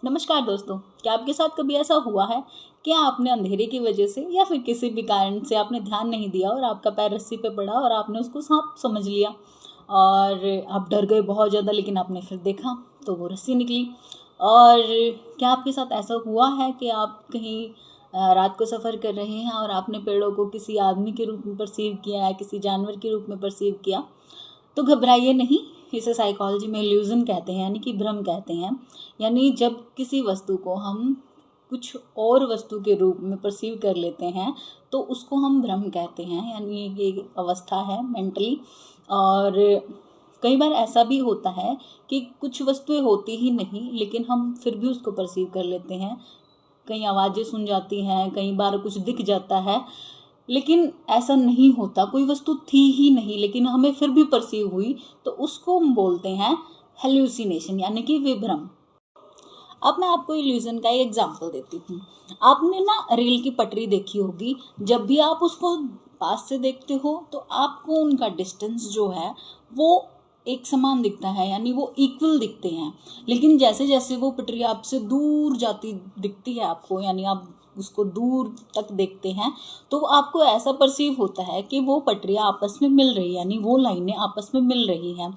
नमस्कार दोस्तों, क्या आपके साथ कभी ऐसा हुआ है कि आपने अंधेरे की वजह से या फिर किसी भी कारण से आपने ध्यान नहीं दिया और आपका पैर रस्सी पे पड़ा और आपने उसको सांप समझ लिया और आप डर गए बहुत ज़्यादा, लेकिन आपने फिर देखा तो वो रस्सी निकली। और क्या आपके साथ ऐसा हुआ है कि आप कहीं रात को सफ़र कर रहे हैं और आपने पेड़ों को किसी आदमी के रूप में परसीव किया है, किसी जानवर के रूप में परसीव किया? तो घबराइए नहीं, इसे साइकोलॉजी में इल्यूजन कहते हैं, यानी कि भ्रम कहते हैं। यानी जब किसी वस्तु को हम कुछ और वस्तु के रूप में परसीव कर लेते हैं तो उसको हम भ्रम कहते हैं, यानी ये एक अवस्था है मेंटली। और कई बार ऐसा भी होता है कि कुछ वस्तुएं होती ही नहीं लेकिन हम फिर भी उसको परसीव कर लेते हैं। कई आवाज़ें सुन जाती हैं, कई बार कुछ दिख जाता है, लेकिन ऐसा नहीं होता, कोई वस्तु थी ही नहीं लेकिन हमें फिर भी परसीव हुई, तो उसको हम बोलते हैं हेल्यूसिनेशन, यानी कि विभ्रम। अब मैं आपको इल्यूजन का एक एग्जांपल देती हूँ। आपने ना रेल की पटरी देखी होगी, जब भी आप उसको पास से देखते हो तो आपको उनका डिस्टेंस जो है वो एक समान दिखता है, यानी वो इक्वल दिखते हैं। लेकिन जैसे जैसे वो पटरी आपसे दूर जाती दिखती है आपको, यानी आप उसको दूर तक देखते हैं, तो आपको ऐसा परसीव होता है कि वो पटरियाँ आपस में मिल रही है, यानी वो लाइनें आपस में मिल रही हैं।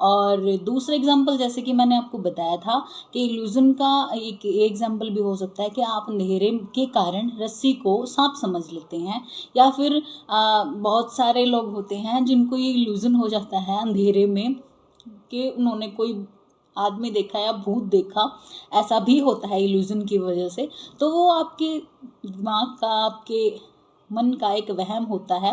और दूसरा एग्जांपल, जैसे कि मैंने आपको बताया था कि इल्यूजन का एक एग्जांपल भी हो सकता है कि आप अंधेरे के कारण रस्सी को सांप समझ लेते हैं, या फिर बहुत सारे लोग होते हैं जिनको ये इल्यूजन हो जाता है अंधेरे में कि उन्होंने कोई आदमी देखा या भूत देखा। ऐसा भी होता है इल्यूजन की वजह से। तो वो आपके दिमाग का, आपके मन का एक वहम होता है।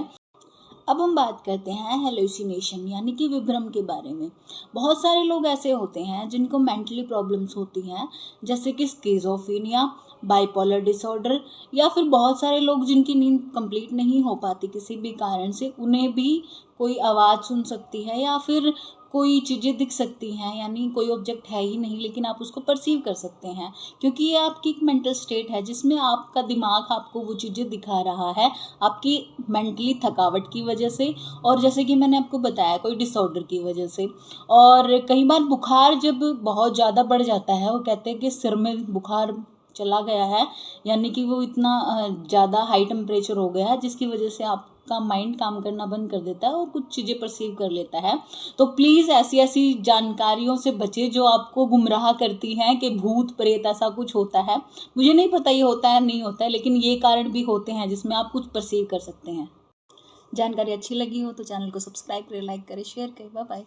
अब हम बात करते हैं हेलुसिनेशन यानी कि विभ्रम के बारे में। बहुत सारे लोग ऐसे होते हैं जिनको मेंटली प्रॉब्लम्स होती हैं, जैसे कि स्किज़ोफ्रेनिया, बाइपोलर डिसऑर्डर, या फिर बहुत सारे लोग जिनकी नींद कंप्लीट नहीं हो पाती किसी भी कारण से, उन्हें भी कोई आवाज़ सुन सकती है या फिर कोई चीज़ें दिख सकती हैं, यानी कोई ऑब्जेक्ट है ही नहीं लेकिन आप उसको परसीव कर सकते हैं, क्योंकि ये आपकी एक मेंटल स्टेट है जिसमें आपका दिमाग आपको वो चीज़ें दिखा रहा है, आपकी मेंटली थकावट की वजह से, और जैसे कि मैंने आपको बताया कोई डिसऑर्डर की वजह से। और कई बार बुखार जब बहुत ज़्यादा बढ़ जाता है, वो कहते हैं कि सिर में बुखार चला गया है, यानी कि वो इतना ज़्यादा हाई टेम्परेचर हो गया है जिसकी वजह से आपका माइंड काम करना बंद कर देता है और कुछ चीज़ें परसीव कर लेता है। तो प्लीज़ ऐसी ऐसी जानकारियों से बचें जो आपको गुमराह करती हैं कि भूत प्रेत ऐसा कुछ होता है। मुझे नहीं पता ये होता है नहीं होता है, लेकिन ये कारण भी होते हैं जिसमें आप कुछ परसीव कर सकते हैं। जानकारी अच्छी लगी हो तो चैनल को सब्सक्राइब करें, लाइक करें, शेयर करें। Bye bye.